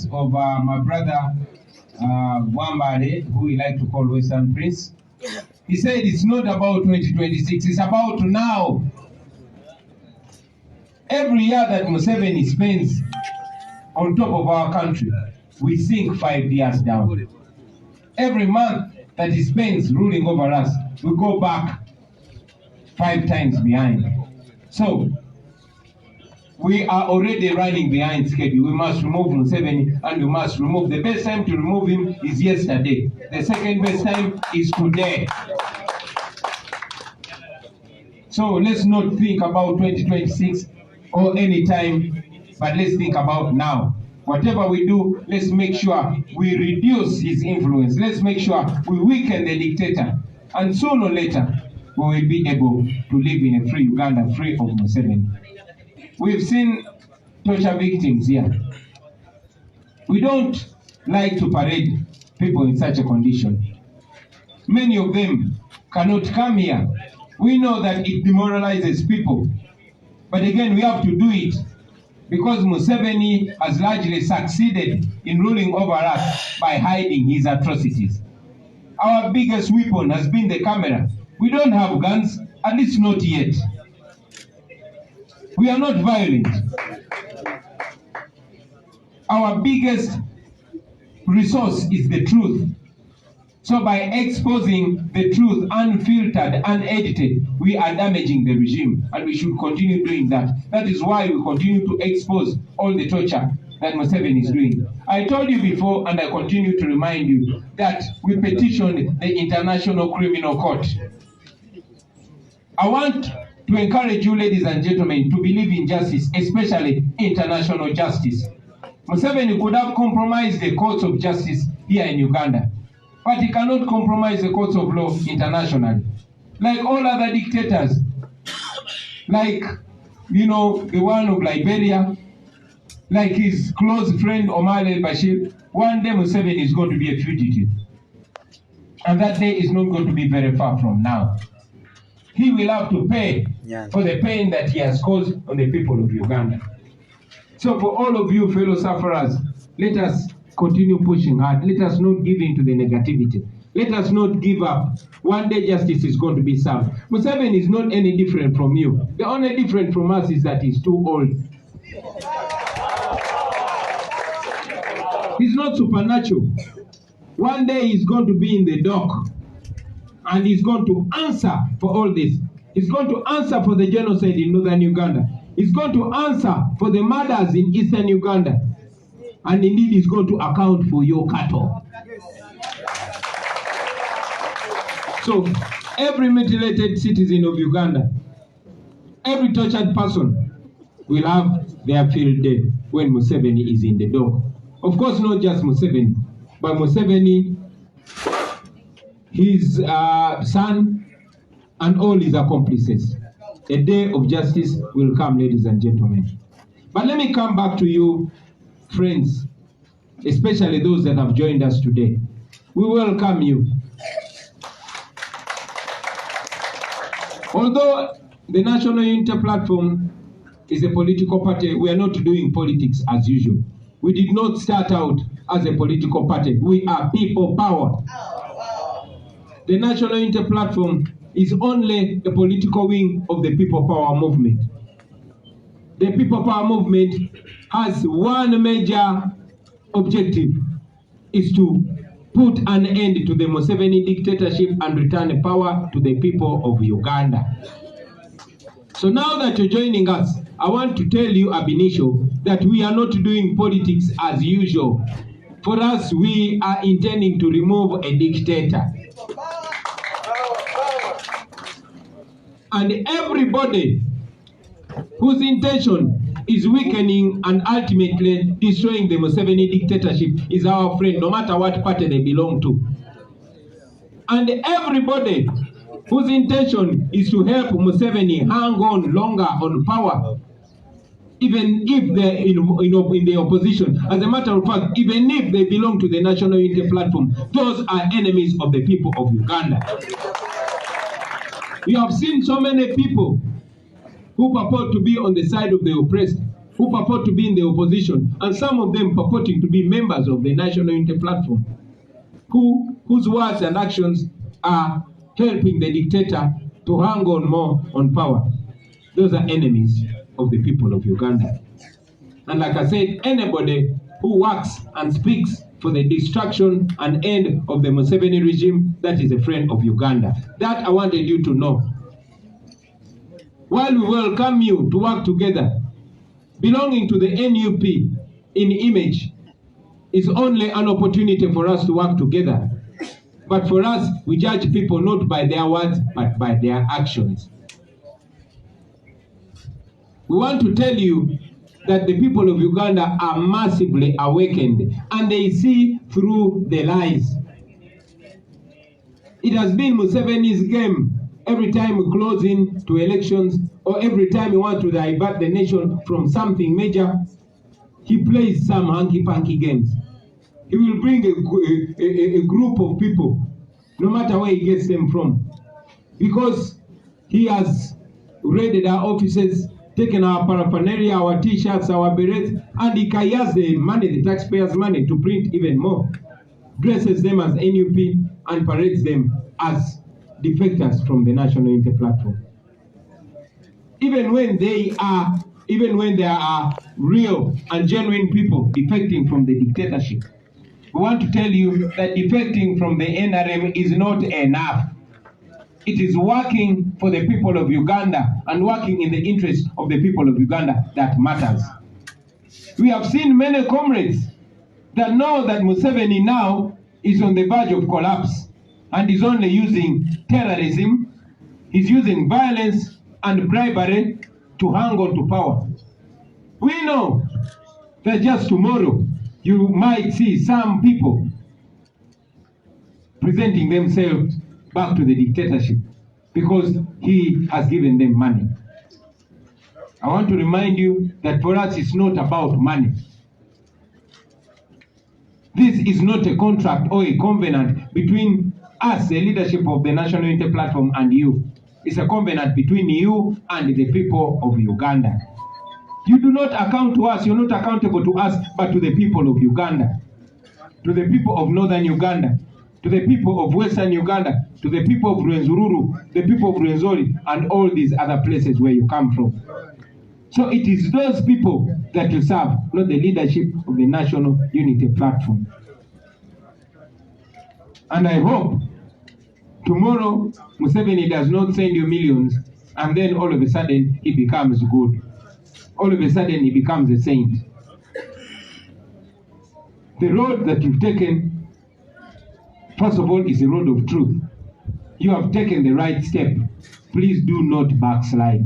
words of my brother Wambare, who we like to call Western Prince. He said it's not about 2026, it's about now. Every year that Museveni spends on top of our country, we sink 5 years down. Every month that he spends ruling over us, we go back 5 times behind. So, we are already running behind schedule. We must remove Museveni, and we must remove. The best time to remove him is yesterday. The second best time is today. So let's not think about 2026 or any time, but let's think about now. Whatever we do, let's make sure we reduce his influence. Let's make sure we weaken the dictator. And sooner or later, we will be able to live in a free Uganda, free of Museveni. We've seen torture victims here. We don't like to parade people in such a condition. Many of them cannot come here. We know that it demoralizes people. But again, we have to do it because Museveni has largely succeeded in ruling over us by hiding his atrocities. Our biggest weapon has been the camera. We don't have guns, at least not yet. We are not violent. Our biggest resource is the truth. So by exposing the truth unfiltered, unedited, we are damaging the regime, and we should continue doing that. That is why we continue to expose all the torture that Museveni is doing. I told you before, and I continue to remind you, that we petitioned the International Criminal Court. I want to encourage you, ladies and gentlemen, to believe in justice, especially international justice. Museveni could have compromised the courts of justice here in Uganda, but he cannot compromise the courts of law internationally. Like all other dictators, like, the one of Liberia, like his close friend Omar al-Bashir, one day Museveni is going to be a fugitive. And that day is not going to be very far from now. He will have to pay for the pain that he has caused on the people of Uganda. So for all of you fellow sufferers, let us continue pushing hard. Let us not give in to the negativity. Let us not give up. One day justice is going to be served. Museveni is not any different from you. The only difference from us is that he's too old. He's not supernatural. One day he's going to be in the dock, and he's going to answer for all this. He's going to answer for the genocide in northern Uganda. He's going to answer for the murders in eastern Uganda. And indeed, he's going to account for your cattle. So, every mutilated citizen of Uganda, every tortured person will have their field day when Museveni is in the dock. Of course, not just Museveni, but Museveni, his son, and all his accomplices. A day of justice will come, ladies and gentlemen. But let me come back to you, friends, especially those that have joined us today. We welcome you. Although the National Unity Platform is a political party, we are not doing politics as usual. We did not start out as a political party. We are people power. The National Unity Platform is only the political wing of the People Power movement. The People Power movement has one major objective, is to put an end to the Museveni dictatorship and return power to the people of Uganda. So now that you're joining us, I want to tell you ab initio that we are not doing politics as usual. For us, we are intending to remove a dictator. And everybody whose intention is weakening and ultimately destroying the Museveni dictatorship is our friend, no matter what party they belong to. And everybody whose intention is to help Museveni hang on longer on power, even if they're in the opposition. As a matter of fact, even if they belong to the National Unity Platform, those are enemies of the people of Uganda. You have seen so many people who purport to be on the side of the oppressed, who purport to be in the opposition, and some of them purporting to be members of the National Unity Platform, whose words and actions are helping the dictator to hang on more on power. Those are enemies of the people of Uganda. And like I said, anybody who works and speaks for the destruction and end of the Museveni regime, that is a friend of Uganda. That I wanted you to know. While we welcome you to work together, belonging to the NUP in image is only an opportunity for us to work together. But for us, we judge people not by their words, but by their actions. We want to tell you that the people of Uganda are massively awakened and they see through the lies. It has been Museveni's game every time we close in to elections, or every time we want to divert the nation from something major, he plays some hanky-panky games. He will bring a group of people, no matter where he gets them from, because he has raided our offices, taken our paraphernalia, our t-shirts, our berets, and he has the money, the taxpayers' money, to print even more, dresses them as NUP, and parades them as defectors from the National Unity Platform. Even when there are real and genuine people defecting from the dictatorship, we want to tell you that defecting from the NRM is not enough. It is working for the people of Uganda and working in the interest of the people of Uganda that matters. We have seen many comrades that know that Museveni now is on the verge of collapse and is only using terrorism, he's using violence and bribery to hang on to power. We know that just tomorrow you might see some people presenting themselves back to the dictatorship because he has given them money. I want to remind you that for us it's not about money. This is not a contract or a covenant between us, the leadership of the National Unity Platform, and you. It's a covenant between you and the people of Uganda. You do not account to us, you're not accountable to us, but to the people of Uganda, to the people of northern Uganda, to the people of western Uganda, to the people of Rwenzururu, the people of Rwenzori, and all these other places where you come from. So it is those people that you serve, not the leadership of the National Unity Platform. And I hope tomorrow Museveni does not send you millions and then all of a sudden he becomes good. All of a sudden he becomes a saint. The road that you've taken, first of all, is a road of truth. You have taken the right step. Please do not backslide.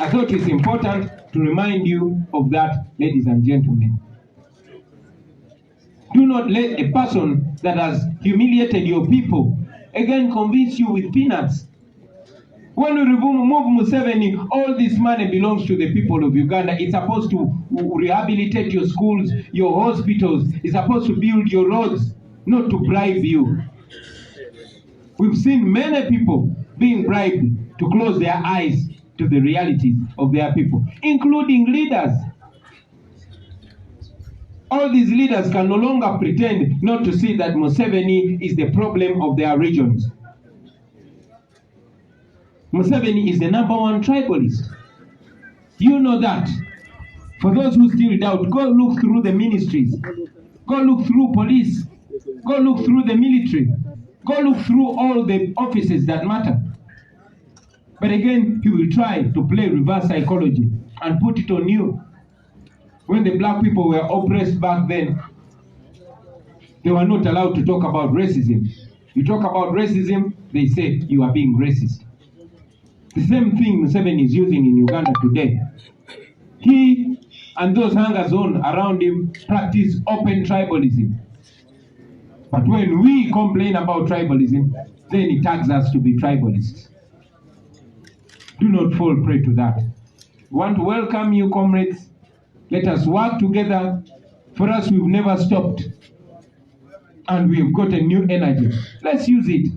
I thought it's important to remind you of that, ladies and gentlemen. Do not let a person that has humiliated your people again convince you with peanuts. When we remove Museveni, all this money belongs to the people of Uganda. It's supposed to rehabilitate your schools, your hospitals. It's supposed to build your roads, not to bribe you. We've seen many people being bribed to close their eyes to the realities of their people, including leaders. All these leaders can no longer pretend not to see that Museveni is the problem of their regions. Museveni is the #1 tribalist. You know that. For those who still doubt, go look through the ministries. Go look through police. Go look through the military. Go look through all the offices that matter. But again, he will try to play reverse psychology and put it on you. When the black people were oppressed back then, they were not allowed to talk about racism. You talk about racism, they say you are being racist. The same thing Museveni is using in Uganda today. He and those hangers-on around him practice open tribalism. But when we complain about tribalism, then he tags us to be tribalists. Do not fall prey to that. We want to welcome you, comrades. Let us work together. For us, we've never stopped. And we've got a new energy. Let's use it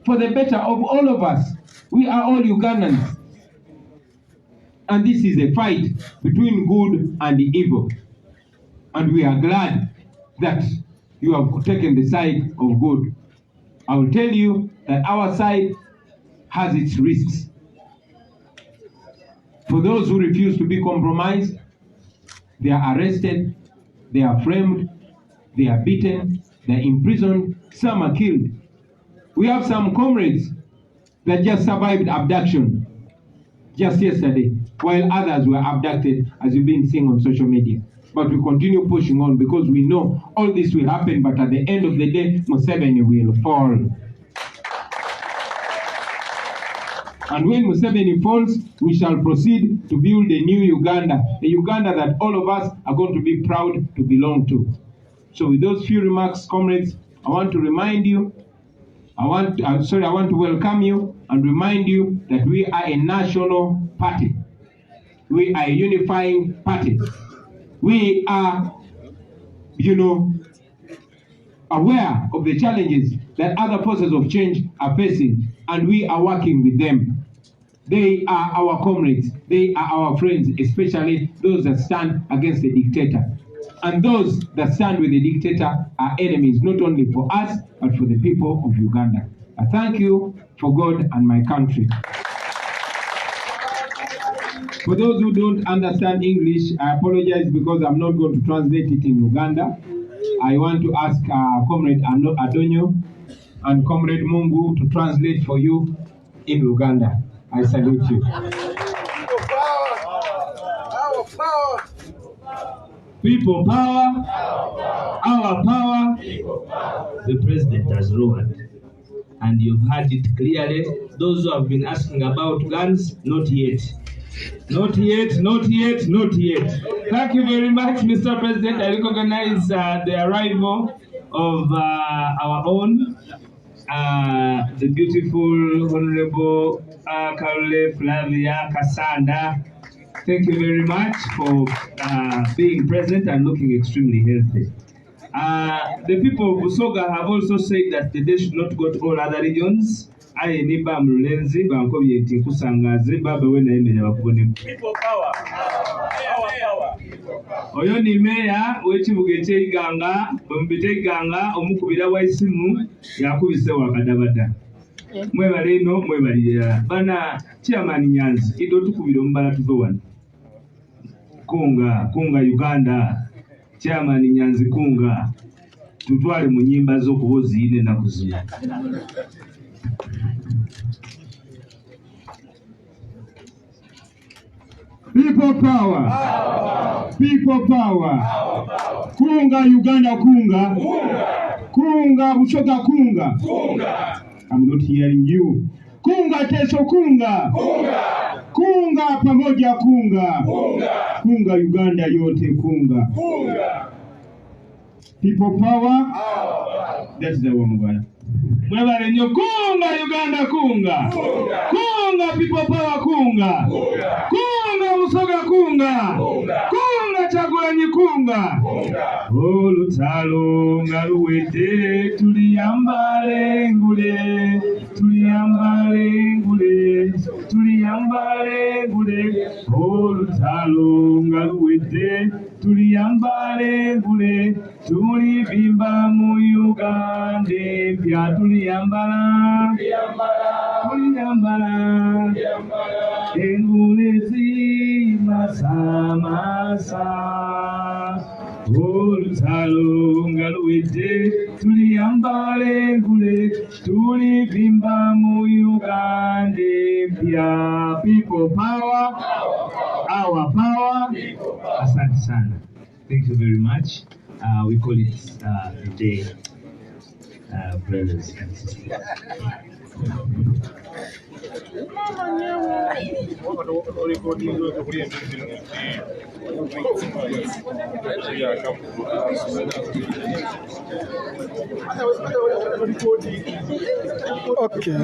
for the better of all of us. We are all Ugandans. And this is a fight between good and evil. And we are glad that you have taken the side of good. I will tell you that our side has its risks. For those who refuse to be compromised, they are arrested, they are framed, they are beaten, they are imprisoned, some are killed. We have some comrades that just survived abduction just yesterday, while others were abducted, as you've been seeing on social media. But we continue pushing on because we know all this will happen, but at the end of the day, Museveni will fall. And when Museveni falls, we shall proceed to build a new Uganda, a Uganda that all of us are going to be proud to belong to. So with those few remarks, comrades, I want to remind you, I want to welcome you and remind you that we are a national party. We are a unifying party. We are, aware of the challenges that other forces of change are facing, and we are working with them. They are our comrades. They are our friends, especially those that stand against the dictator. And those that stand with the dictator are enemies, not only for us, but for the people of Uganda. I thank you for God and my country. For those who don't understand English, I apologize because I'm not going to translate it in Uganda. I want to ask Comrade Adonyo and Comrade Mungu to translate for you in Uganda. I salute you. People power, our power. The president has roared, and you've heard it clearly. Those who have been asking about guns, not yet. Not yet, not yet, not yet. Thank you very much, Mr. President. I recognize the arrival of our own, the beautiful Honorable Carole Flavia Kasanda. Thank you very much for being present and looking extremely healthy. The people of Busoga have also said that they should not go to all other regions. People power. Oyo ni meya w'ekibuga eky'Iganga, bwemubita Iganga omukubira wa isimu yakubise wakadabada. Mwebale ino mwebalira. Bana Chairman Nyanzi ido tukubira omubala tuve wano. Kunga Uganda. Chairman Nyanzi kunga. Tutwale mu nnyimba z'okubozi ine na kuzina. People power. People power. Kunga Uganda kunga. Kunga Busoga kunga. I'm not hearing you. Kunga Teso kunga. Kunga pamoja kunga. Kunga Uganda yote kunga. People power. That's the one bwana. Mwebale nyo kunga Uganda kunga. Kunga people power kunga. Kunga Busoga kunga. Kunga Chagulanyi kunga. Olutalo nga luwedde tuliyambale ngule. Olutalo nga luwedde tuliyambale ngule. Tulivimba mu Uganda empya tuliyambala. Engule zimasamasa. Olutalo nga luwedde tuliyambale engule. Tulivimba mu Uganda empya. People power, our power. Asante sana. Thank you very much. We call it the day, brothers and sisters. Okay.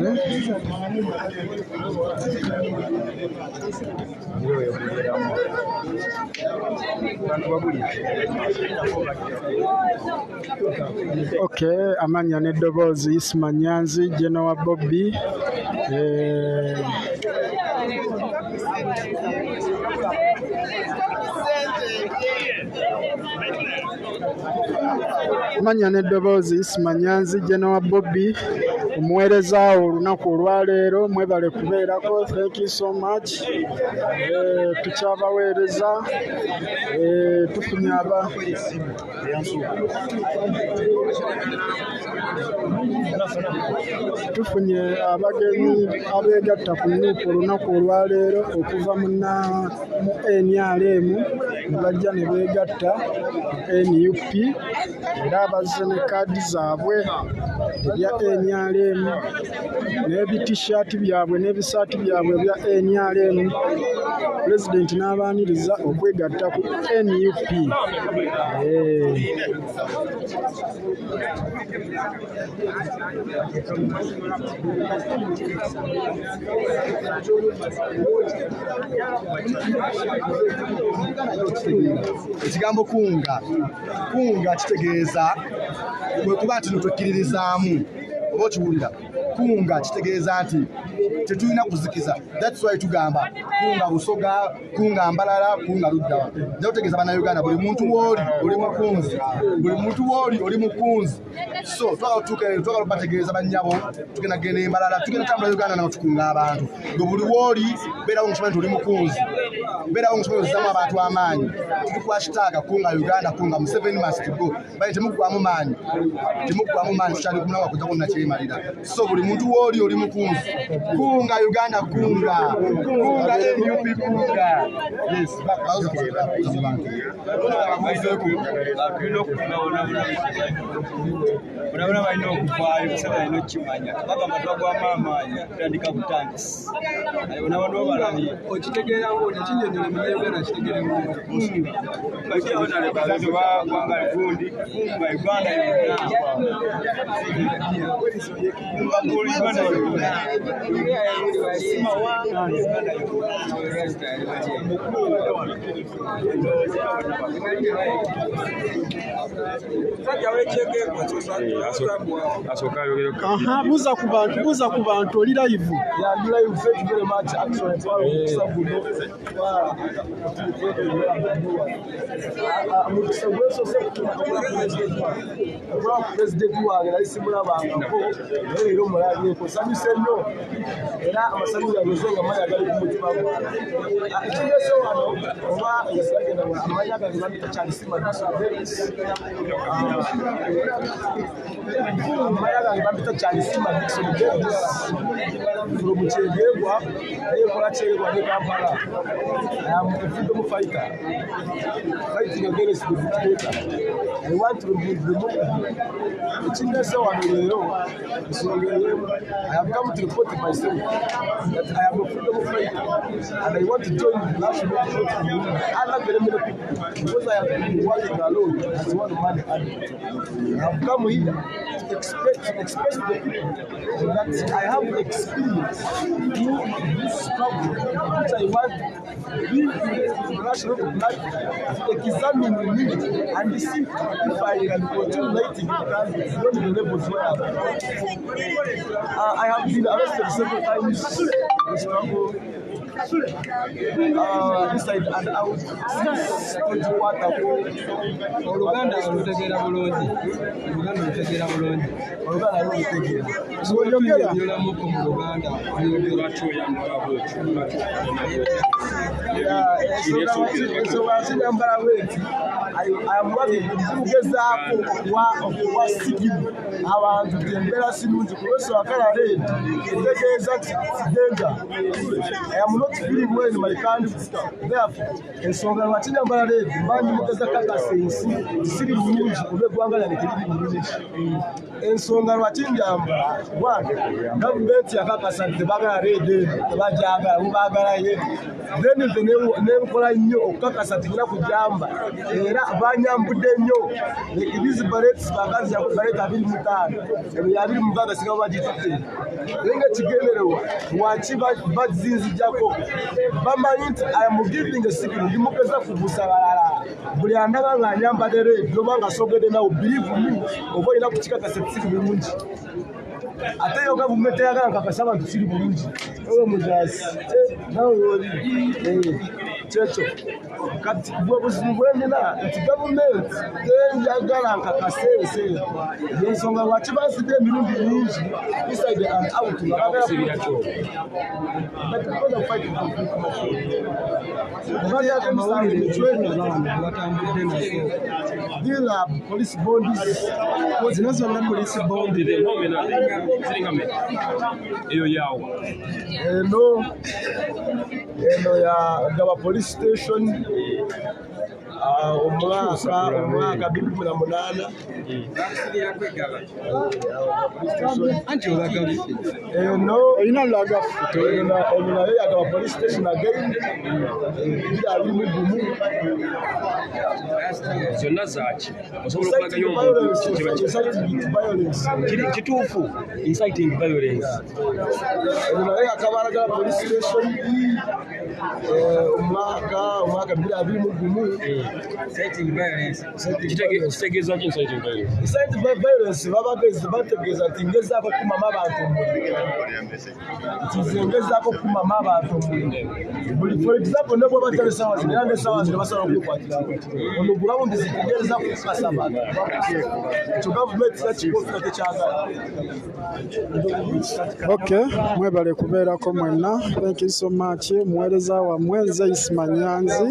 Okay, amanya n'eddoboozi Isma Nyanzi, General Bobi. Amanya n'eddoboozi Isima Nyanzi General Bobi omuweereza olunaku olwaleero mwebale kubeerako. Thank you so much. Tukyabaweereza tufunye abagenyi abeegatta ku NUP olunaku olwaleero okuva mu NRM ne bajja ne beegatta ku NUP era abazze ne kaadi zaabwe ebya NRM n'ebitishaati byabwe n'ebisaati byabwe ebya NRM. Pulezidenti n'abaaniriza okwegatta ku NUP. Ekigambo kunga kitegeeza bwe kuba nti twekkiririzaamu oba okiwulira. Kunga kitegeeza nti tetulina kuzikiza. That's why tugamba kunga busoga, kunga mbalala, kunga luddawa. Nja kutegeeza bannayuganda buli muntu w'oli oli mukunzi, buli muntu w'oli oli mukunzi. So twagala okubategeeza bannyabo tugenda kugenda embalala, tugenda tambula Uganda nawo tukunga abantu. Gwe buli w'oli beerawo ng'okimanyi nti oli mukunzi, beerawo ng'okimanyi ozizaamu abantu amaanyi. Tuli ku hashtag kunga Uganda, kunga Museveni must go. Baye temuggwamu maanyi, tukyali ku munawa kujja konna kyemalira. So buli muntu w'oli oli mukunzi. Kunga Uganda, kunga NUP, kunga. Yes, Urabona balina okuvaayo kusaba balina okukimanya bagamba twagwamaamaanyi tutandika butandisi nabo balani okitegeera ng'oti kinyonyole munauganda kitegere bakiaonalebazo bagwanga gundi kunga Uganda buuza ku bantu oli live. Pulezidenti wange nali simulabangako leero mulabyeko nsanyuse nnyo era amasanyu gagoze nga manya gali ku mutima gwange. Ekigezo wano oba yasagenda amanya gange bamita kyalisima amanya gange bamita kyalisima Dixon Davis from Kyegegwa naye kola Kyegegwa ne Kampala. I am a freedom fighter fighting against the dictator. I want to remove the movement. I have come to report myself that I am a freedom fighter and I want to join the national movement. Because I have been working alone as one man. I have come here to express to the people that I have experience in this struggle, which I want the national movement to examine me and see if I can continue lighting beyond the levels where I have been arrested several times in the struggle. Inside and out since 21 Oluganda lutegeera bulungi Oluganda lutegeera oyogeramu mu Luganda I am working kugezaako okuwa sikimu abantu tembera sinungi kulosa wakala red etegeeza nti danger. I am not feeling well in my country. Therefore, ensonga lwaki nyambala red mbanji mugeza kakasa ensi siri bulungi oba eggwanga lyange teriri bulungi. Ensonga lwaki njamba gavumenti yakakasa nti tebaagala red tebajagala mubaagala ye then nenkola nnyo okukakasa nti nina kujamba era banyambudde nnyo these barrets bagazi yako barret 25 ebyo 26 singa bagitute naye ng'ekigenderewa lwaki bazinzijjako bamanyi nti I am giving a signal ndimugeza kubuusa balala buli andaba ng'anyambadde red noba nga sogedde nawo believe me oba olina kukikakasa ekisiri bulungi ate yo gavumenti eyagala nkakasa abantu kiri bulungi oba mujaasi nawe oli kyekyo kati bwe buzibu bwendina nti gavumenti teyagala nkakaseese yensonga lwaki bansidde emirundi mingi inside and out nga bagala police bondis zino zonna police bondi eyo yawo eno ya gaba police station omwaka 2008 anti olaga eno olina lagafu nayo yagaba police station again byali mugumu zonna zaki osobola okulagayo omuntu kituufu inciting violence eno nayo yakabalagala police station omwaka 2021 kitegeeza ki inciting violence? Inciting violence bategeeza nti ngezaako kukumamu abantu omuliro for example ne bweba tali sawa zino era nesawa zino basobola okukwatira ono gulawundi zitegeeza kukasa abantu ekyo gavumenti nakikoofira tekyagala. Okay, mwebale kubeerako mwenna. Thank you so much. Muweereza wammwe nze Isimanyanzi.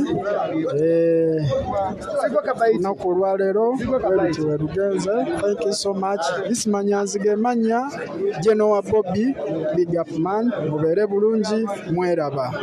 Olunaku olwaleero bwebityo we lugenze. Thank you so much. Isimanyanzi ge mannya General Bobi, big up man. Mubeere bulungi, mweraba.